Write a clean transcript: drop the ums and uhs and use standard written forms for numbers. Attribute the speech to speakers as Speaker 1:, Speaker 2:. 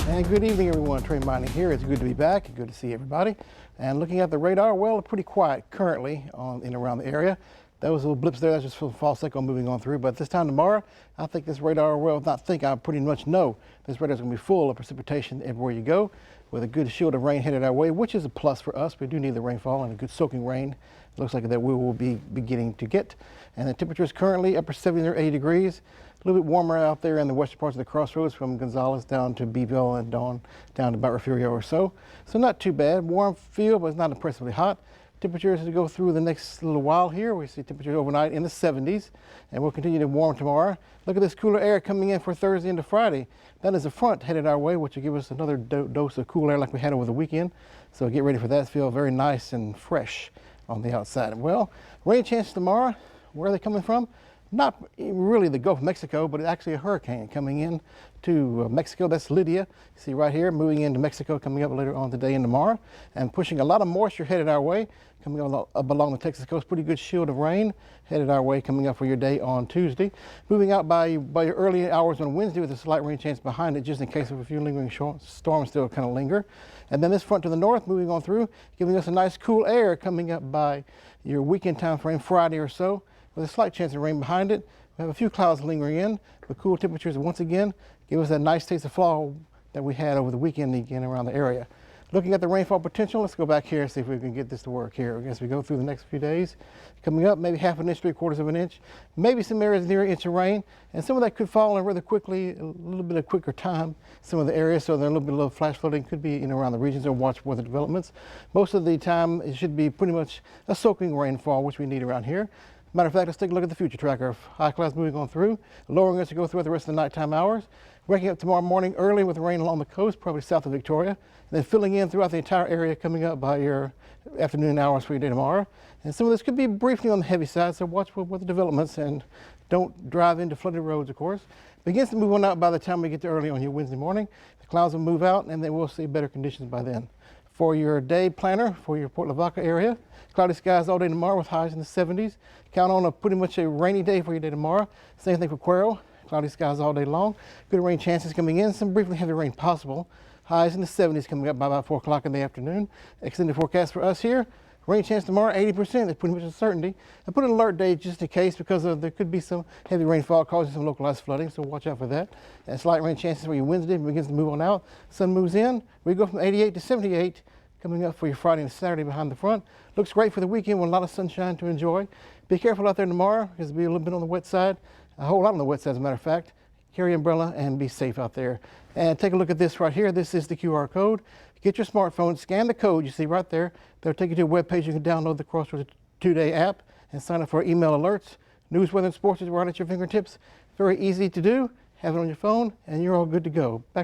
Speaker 1: And good evening, everyone. Trey Mining here. It's good to be back. Good to see everybody. And looking at the radar, well, pretty quiet currently in and around the area. Those little blips there, that's just for the false echo moving on through. But this time tomorrow, I think this radar, well, not think, I pretty much know this radar is going to be full of precipitation everywhere you go, with a good shield of rain headed our way, which is a plus for us. We do need the rainfall and a good soaking rain. It looks like that we will be beginning to get. And the temperature is currently upper 70 or 80 degrees. A little bit warmer out there in the western parts of the crossroads from Gonzales down to Beeville and down to about Refugio or so. So not too bad. Warm feel, but it's not impressively hot. Temperatures as we go through the next little while here, we see temperatures overnight in the 70s, and we'll continue to warm tomorrow. Look at this cooler air coming in for Thursday into Friday. That is a front headed our way, which will give us another dose of cool air like we had over the weekend. So get ready for that. Feel very nice and fresh on the outside. Well, rain chances tomorrow. Where are they coming from? Not really the Gulf of Mexico, but actually a hurricane coming in to Mexico. That's Lydia. You see right here, moving into Mexico, coming up later on today and tomorrow, and pushing a lot of moisture headed our way, coming up along the Texas coast. Pretty good shield of rain headed our way, coming up for your day on Tuesday. Moving out by your early hours on Wednesday with a slight rain chance behind it, just in case of a few lingering storms still kind of linger. And then this front to the north, moving on through, giving us a nice cool air coming up by your weekend time frame, Friday or so, with a slight chance of rain behind it. We have a few clouds lingering in, but cool temperatures once again give us that nice taste of fall that we had over the weekend again around the area. Looking at the rainfall potential, let's go back here and see if we can get this to work here as we go through the next few days. Coming up, maybe half an inch, 3/4 of an inch, maybe some areas near an inch of rain, and some of that could fall in rather quickly, a little bit of quicker time. Some of the areas, so there a little bit of flash flooding could be around the regions, or watch weather developments. Most of the time, it should be pretty much a soaking rainfall, which we need around here. Matter of fact, let's take a look at the future tracker of high clouds moving on through, lowering as we go throughout the rest of the nighttime hours. Waking up tomorrow morning early with rain along the coast, probably south of Victoria, and then filling in throughout the entire area coming up by your afternoon hours for your day tomorrow. And some of this could be briefly on the heavy side, so watch for the developments and don't drive into flooded roads, of course. Begins to move on out by the time we get to early on your Wednesday morning. The clouds will move out, and then we'll see better conditions by then. For your day planner for your Port Lavaca area, cloudy skies all day tomorrow with highs in the 70s. Count on pretty much a rainy day for your day tomorrow. Same thing for Cuero, cloudy skies all day long. Good rain chances coming in, some briefly heavy rain possible. Highs in the 70s coming up by about 4 o'clock in the afternoon. Extended forecast for us here. Rain chance tomorrow, 80%. That's pretty much a certainty. I put an alert day just in case because there could be some heavy rainfall causing some localized flooding, so watch out for that. And slight rain chances for your Wednesday begins to move on out. Sun moves in. We go from 88 to 78 coming up for your Friday and Saturday behind the front. Looks great for the weekend with a lot of sunshine to enjoy. Be careful out there tomorrow because it'll be a little bit on the wet side. A whole lot on the wet side, as a matter of fact. Carry an umbrella and be safe out there. And take a look at this right here. This is the QR code. Get your smartphone, scan the code you see right there. They'll take you to a web page. You can download the Crossroads 2-day app and sign up for email alerts. News, weather, and sports is right at your fingertips. Very easy to do. Have it on your phone, and you're all good to go. Back to